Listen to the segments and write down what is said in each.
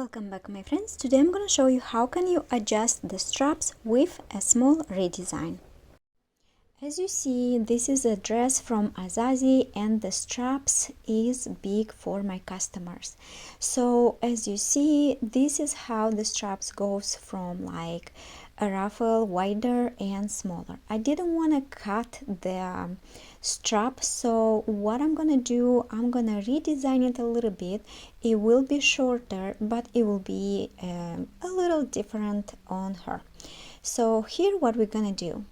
Welcome back, my friends. Today I'm going to show you how can you adjust the straps with a small redesign. As you see, this is a dress from Azazie and the straps is big for my customers. So as you see, this is how the straps goes from like a ruffle wider and smaller. I didn't want to cut the strap, so what I'm gonna do, I'm gonna redesign it a little bit. It will be shorter, but it will be a little different on her. So here what we're gonna do.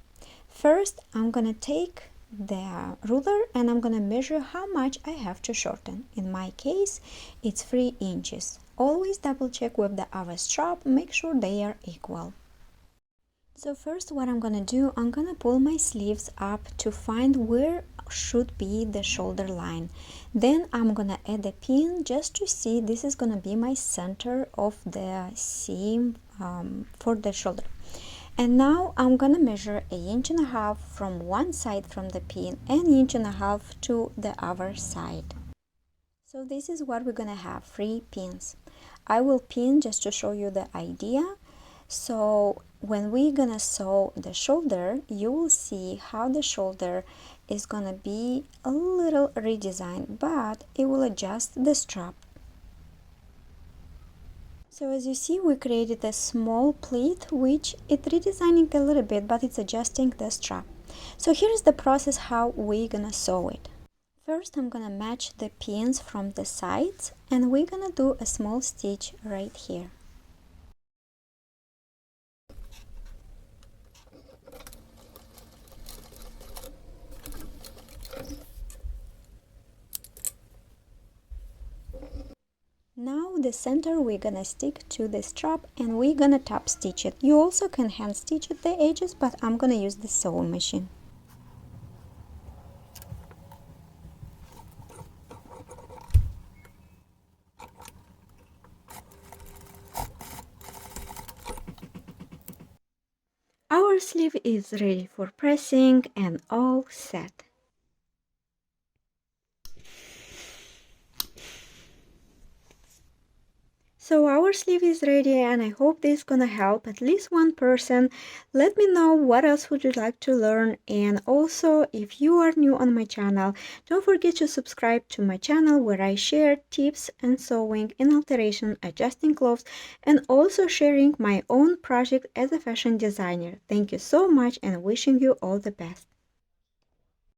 First, I'm gonna take the ruler and I'm gonna measure how much I have to shorten. In my case, it's 3 inches. Always double check with the other strap, make sure they are equal. So first what I'm gonna do, I'm gonna pull my sleeves up to find where should be the shoulder line. Then I'm gonna add a pin just to see this is gonna be my center of the seam for the shoulder. And now I'm gonna measure 1.5 inches from one side from the pin and 1.5 inches to the other side. So this is what we're gonna have, 3 pins. I will pin just to show you the idea. So when we're gonna sew the shoulder, you will see how the shoulder is gonna be a little redesigned, but it will adjust the strap. So as you see, we created a small pleat, which it's redesigning a little bit, but it's adjusting the strap. So here's the process how we're gonna sew it. First, I'm gonna match the pins from the sides, and we're gonna do a small stitch right here. Now the center we're gonna stick to the strap and we're gonna top stitch it. You also can hand stitch at the edges, but I'm gonna use the sewing machine. Our sleeve is ready for pressing and all set. So our sleeve is ready and I hope this is gonna help at least one person. Let me know what else would you like to learn, and also if you are new on my channel, don't forget to subscribe to my channel where I share tips and sewing and alteration, adjusting clothes, and also sharing my own project as a fashion designer. Thank you so much and wishing you all the best.